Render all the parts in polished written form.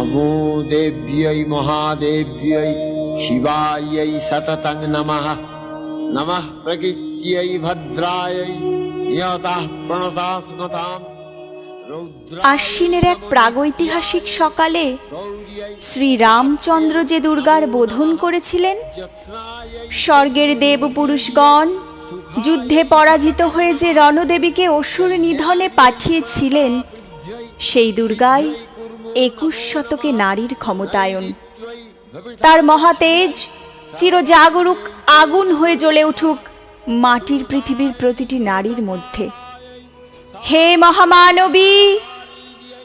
नमो देव्यै महादेव्यै शिवायै सततं नमः। नमः प्रकृत्यै भद्रायै नियतः प्रणतास्मताम्। আশ্বিনের এক প্রাগৈতিহাসিক সকালে শ্রীরামচন্দ্র যে দুর্গার বোধন করেছিলেন, স্বর্গের দেবপুরুষগণ যুদ্ধে পরাজিত হয়ে যে রণদেবীকে অসুর নিধনে পাঠিয়েছিলেন, সেই দুর্গাই 21 শতকে নারীর ক্ষমতায়ন। তার মহাতেজ চিরজাগরুক আগুন হয়ে জ্বলে উঠুক মাটির পৃথিবীর প্রতিটি নারীর মধ্যে। হে মহামানবী,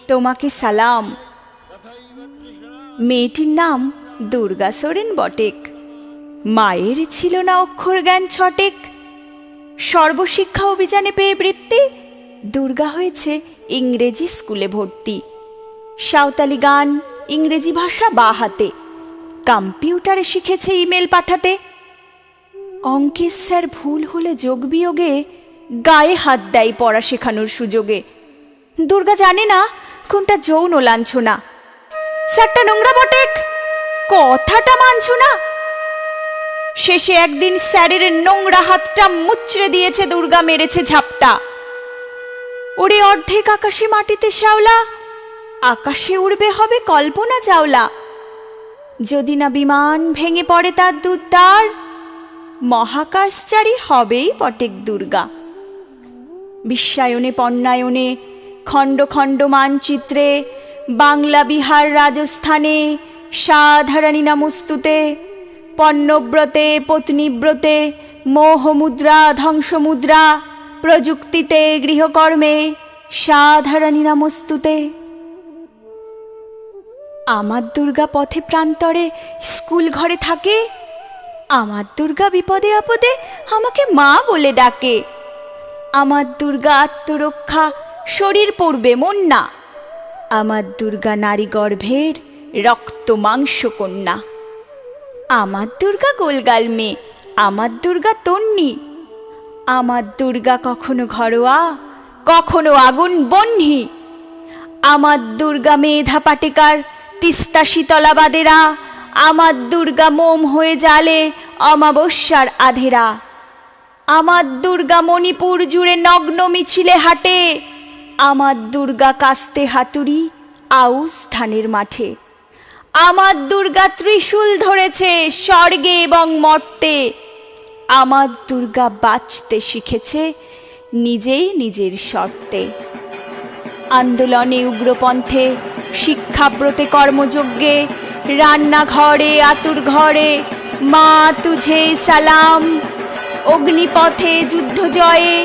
তোমাকে সালাম। মেয়েটির নাম দুর্গা সোরেন বটেক। মায়ের ছিল না অক্ষর জ্ঞান ছটেক। সর্বশিক্ষা অভিযানে পেয়ে বৃত্তি, দুর্গা হয়েছে ইংরেজি স্কুলে ভর্তি। সাঁওতালি গান, ইংরেজি ভাষা বা হাতে, কম্পিউটারে শিখেছে ইমেল পাঠাতে। অঙ্কের স্যার ভুল হলে যোগ বিয়োগে গায়ে হাত দেয় পড়া শেখানোর সুযোগে। দুর্গা জানে না কোনটা যৌন লাঞ্ছনা। স্যারটা নোংরা বটেক, কথাটা মানছ না। শেষে একদিন স্যারের নোংরা হাতটা মুচড়ে দিয়েছে দুর্গা, মেরেছে ঝাপটা। ওরে অর্ধেক আকাশে মাটিতে শ্যাওলা, আকাশে উড়বে হবে কল্পনা চাওলা। যদি না বিমান ভেঙে পড়ে তার দুদ্দার, মহাকাশচারী হবেই বটেক দুর্গা। বিশ্বায়নে পণ্যায়নে খণ্ড খণ্ড মানচিত্রে, বাংলা বিহার রাজস্থানে সাধারণী নামস্তুতে। পণ্যব্রতে পত্নীব্রতে মোহমুদ্রা ধ্বংসমুদ্রা, প্রযুক্তিতে গৃহকর্মে সাধারণী নামস্তুতে। আমার দুর্গা পথে প্রান্তরে স্কুল ঘরে থাকে। আমার দুর্গা বিপদে আপদে আমাকে মা বলে ডাকে। আমার দুর্গা আত্মরক্ষা, শরীর পড়বে মন না। আমার দুর্গা নারী গর্ভের রক্ত মাংস কন্যা। আমার দুর্গা গোলগাল মেয়ে, আমার দুর্গা তন্নি। আমার দুর্গা কখনো ঘরোয়া, কখনো আগুন বহ্নি। আমার দুর্গা মেধা পাটেকার, তিস্তা শীতলাবাদেরা। আমার দুর্গা মোম হয়ে জ্বালে অমাবস্যার আধেরা। আমার দুর্গা মণিপুর জুড়ে নগ্ন মিছিলে হাঁটে। আমার দুর্গা কাস্তে হাতুড়ি আউশ ধানের মাঠে। আমার দুর্গা ত্রিশূল ধরেছে স্বর্গে এবং মর্তে। আমার দুর্গা বাঁচতে শিখেছে নিজেই নিজের শর্তে। আন্দোলনে উগ্রপন্থে, শিক্ষাব্রতে কর্মযজ্ঞে, রান্নাঘরে আতুর ঘরে মা তুঝে সালাম। অগ্নিপথে যুদ্ধ জয়ে,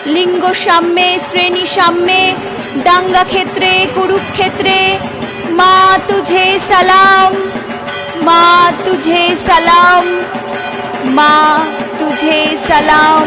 লিঙ্গ সাম্যে শ্রেণী সাম্যে, দাঙ্গা ক্ষেত্রে কুরুক্ষেত্রে মা তুঝে সালাম। মা তুঝে সালাম, মা তুঝে সালাম।